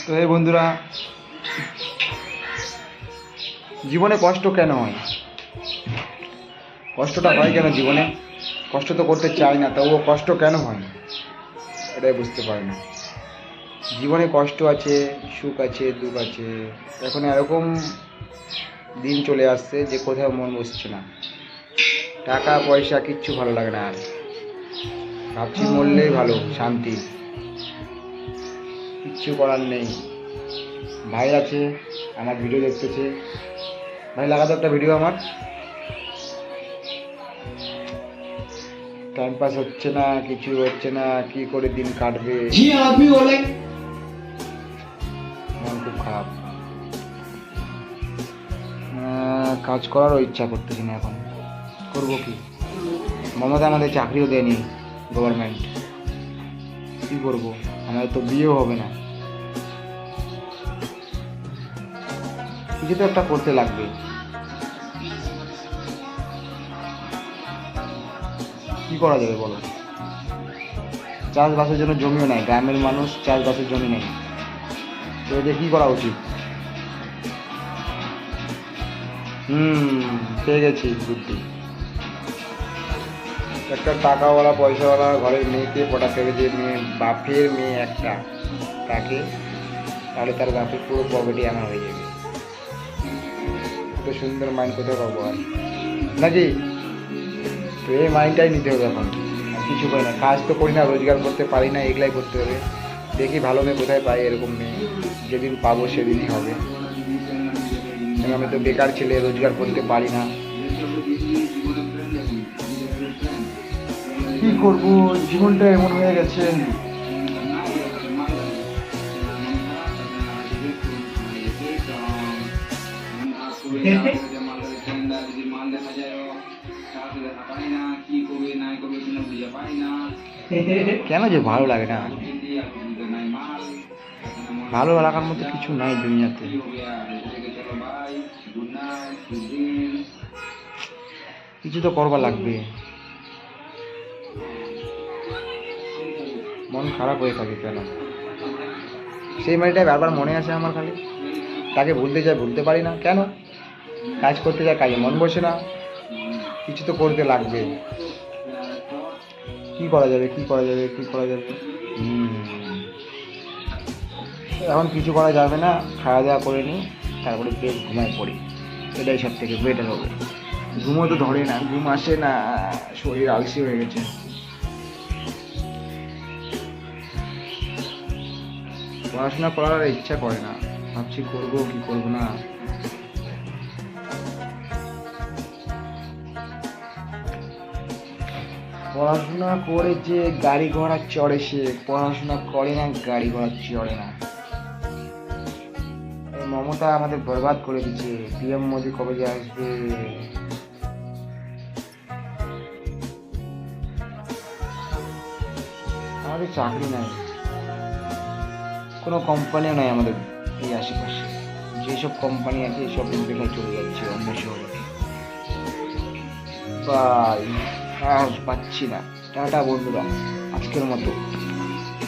তো এই বন্ধুরা, জীবনে কষ্ট কেন হয়? কষ্টটা হয় কেন জীবনে? কষ্ট তো করতে চাই না, তবুও কষ্ট কেন হয় এটাই বুঝতে পারি না। জীবনে কষ্ট আছে, সুখ আছে, দুঃখ আছে। এখন এরকম দিন চলে আসছে যে কোথাও মন বসছে না, টাকা পয়সা কিচ্ছু ভালো লাগে না। আর ভাবছি মরলেই ভালো, শান্তি, কিচ্ছু করার নেই। ভাই আছে, আমার ভিডিও দেখতেছে। ভাই লাগাতো একটা ভিডিও। আমার টাইম পাস হচ্ছে না, কিছু হচ্ছে না, কি করে দিন কাটবে, মন খুব খারাপ। কাজ করারও ইচ্ছা করতেছি না এখন। করবো কি? মমতা আমাদের চাকরিও দেয়নি, গভর্নমেন্ট। কি করবো? আমাদের তো বিয়েও হবে না। কিছু তো একটা করতে লাগবে। কি করা যাবে বলো? চাষবাসের জন্য জমিও নেই, গ্রামের মানুষ চাষবাসের জমি নেই। তো এদের কি করা উচিত? পেয়ে গেছি বুদ্ধি। একটা টাকাওয়ালা পয়সাওয়ালা ঘরের মেয়েকে পটাতে হবে, যে মেয়ে বাপের মেয়ে একটা, তাকে, তাহলে তার বাপের পুরো প্রপার্টি আমার হয়ে যাবে। এত সুন্দর মাইন্ড কোথায় পাবো আর, নাকি? তো এই মাইন্ডটাই নিতে হবে এখন। আর কিছু পাই না, কাজ তো করি না, রোজগার করতে পারি না, এগুলাই করতে হবে। দেখি ভালো মেয়ে কোথায় পাই, এরকম মেয়ে যেদিন পাবো সেদিনই হবে। আমি তো বেকার ছেলে, রোজগার করতে পারি না। কি করবো, জীবনটা এমন হয়ে গেছে। কেন যে ভালো লাগে না? ভালো লাগার মতো কিছু নাই দুনিয়াতে। কিছু তো করবা লাগবে। মন খারাপ হয়ে থাকে কেন? সেই মেয়েটাই বারবার মনে আসে আমার খালি। তাকে ভুলতে চাই, ভুলতে পারি না কেন? কাজ করতে চাই, কাজে মন বসে না। কিছু তো করতে লাগবে। কি করা যাবে, কি করা যাবে, কি করা যাবে? এখন কিছু করা যাবে না, খাওয়া দাওয়া করে নিই, তারপরে বেশ ঘুমায় পড়ি। এটাই সব থেকে বেটার হবে। ঘুমও তো ধরে না, ঘুম আসে না, শরীর আলসি হয়ে গেছে। পড়াশোনা করার আর ইচ্ছা করে না, ভাবছি করবো কি করবো না। পড়াশোনা করে যে গাড়ি ঘোড়া চড়ে, সে পড়াশোনা করে না, গাড়ি ঘোড়া চড়ে না। মমতা আমাদের বরবাদ করে দিচ্ছে। পিএম মোদি কবে যে আসবে? আমাদের চাকরি নাই, কোনো কোম্পানিও নাই আমাদের এই আশেপাশে। যেসব কোম্পানি আছে সব বেকার চলে যাচ্ছে অন্য শহরে। আর পাচ্ছি না। টাটা বন্ধুরা, আজকের মতো।